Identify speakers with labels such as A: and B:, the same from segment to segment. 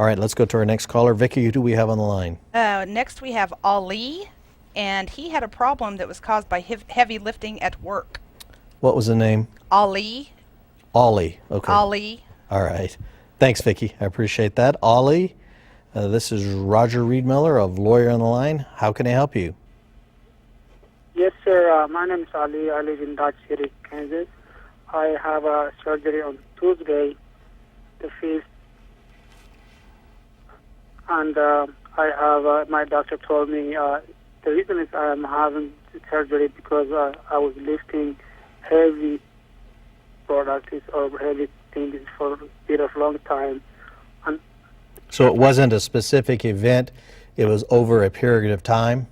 A: All right, let's go to our next caller. Vicky, who do we have on the line?
B: Next, we have Ali, and he had a problem that was caused by heavy lifting at work.
A: What was the name?
B: Ali.
A: Ollie. Okay.
B: Ali.
A: All right. Thanks, Vicky. I appreciate that. Ollie, this is Roger Reedmiller of Lawyer on the Line. How can I help you?
C: Yes, sir. My name is Ali. I live in Dodge City, Kansas. I have a surgery on Tuesday, the 5th. And I have, my doctor told me the reason is I'm having surgery because I was lifting heavy products or heavy things for a bit of long time. And
A: So it wasn't a specific event, it was over a period of time?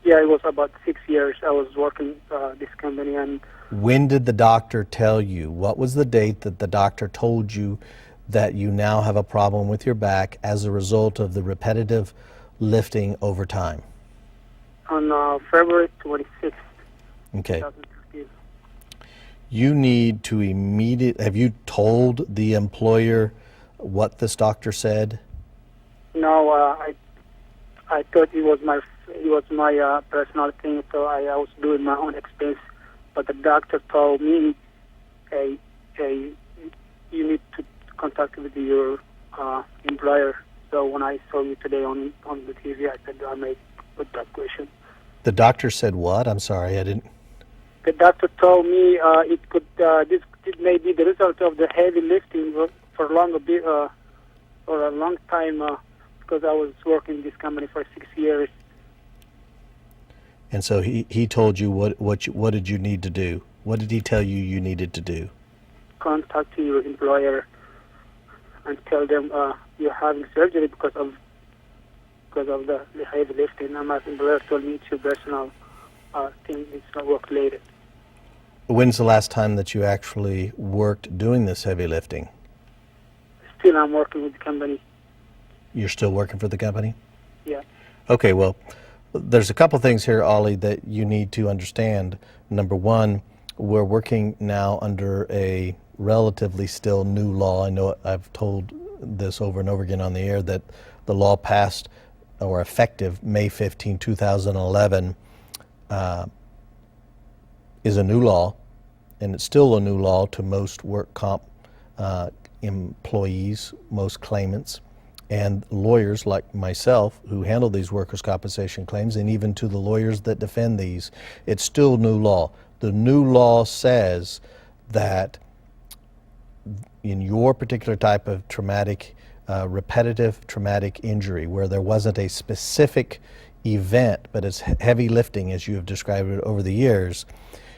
C: yeah, it was about 6 years I was working this company. And
A: When did the doctor tell you? What was the date that the doctor told you that you now have a problem with your back as a result of the repetitive lifting over time?
C: on February 26th,
A: Okay.
C: 2015.
A: You need to have you told the employer what this doctor said?
C: No, I thought it was my personal thing, so I was doing my own expense. But the doctor told me, hey, you need to contact with your employer. So when I saw you today on the TV, I said I may put that question.
A: The doctor said what? I'm sorry, I didn't.
C: The doctor told me this may be the result of the heavy lifting for a long time because I was working in this company for 6 years.
A: And so he told you what did you need to do? What did he tell you needed to do?
C: Contact your employer and tell them you're having surgery because of the heavy lifting. And my employer told me it's your personal thing, it's not work related.
A: When's the last time that you actually worked doing this heavy lifting?
C: Still, I'm working with the company.
A: You're still working for the company?
C: Yeah.
A: Okay, well, there's a couple things here, Ollie, that you need to understand. Number one, we're working now under a relatively still new law. I know I've told this over and over again on the air that the law passed or effective May 15, 2011 is a new law, and it's still a new law to most work comp employees, most claimants, and lawyers like myself who handle these workers' compensation claims, and even to the lawyers that defend these. It's still new law. The new law says that in your particular type of traumatic, repetitive traumatic injury, where there wasn't a specific event, but it's heavy lifting as you have described it over the years,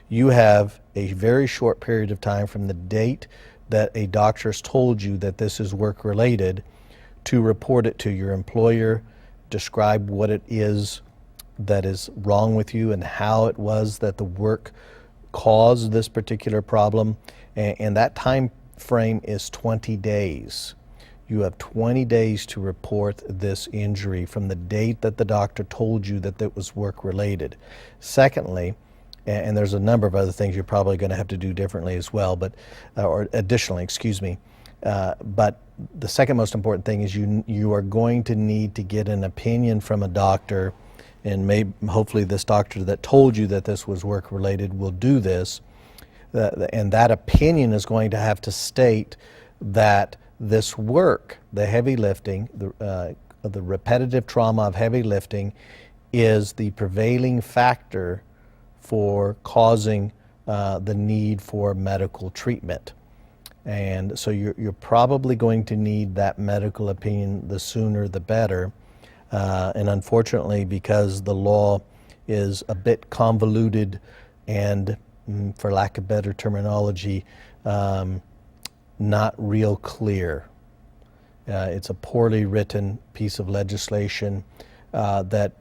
A: you have a very short period of time from the date that a doctor has told you that this is work-related to report it to your employer, describe what it is that is wrong with you and how it was that the work caused this particular problem. And that time frame is 20 days. You have 20 days to report this injury from the date that the doctor told you that it was work-related. Secondly, and there's a number of other things you're probably going to have to do differently as well, but or additionally, excuse me. But the second most important thing is you are going to need to get an opinion from a doctor, and hopefully this doctor that told you that this was work-related will do this, and that opinion is going to have to state that this work, the heavy lifting, the repetitive trauma of heavy lifting, is the prevailing factor for causing the need for medical treatment. And so you're probably going to need that medical opinion the sooner the better. And unfortunately, because the law is a bit convoluted and, for lack of better terminology, not real clear. It's a poorly written piece of legislation that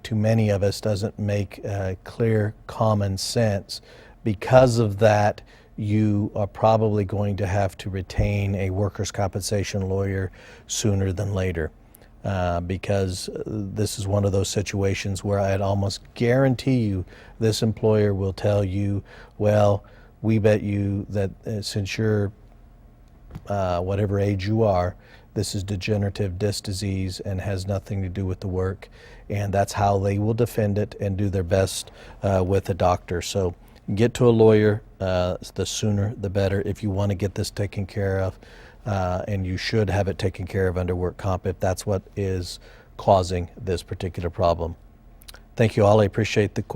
A: to many of us doesn't make clear common sense. Because of that, you are probably going to have to retain a workers' compensation lawyer sooner than later, because this is one of those situations where I'd almost guarantee you this employer will tell you, well, we bet you that since you're whatever age you are, this is degenerative disc disease and has nothing to do with the work. And that's how they will defend it and do their best with a doctor. So get to a lawyer, the sooner the better if you want to get this taken care of. And you should have it taken care of under work comp if that's what is causing this particular problem. Thank you all. I appreciate the question.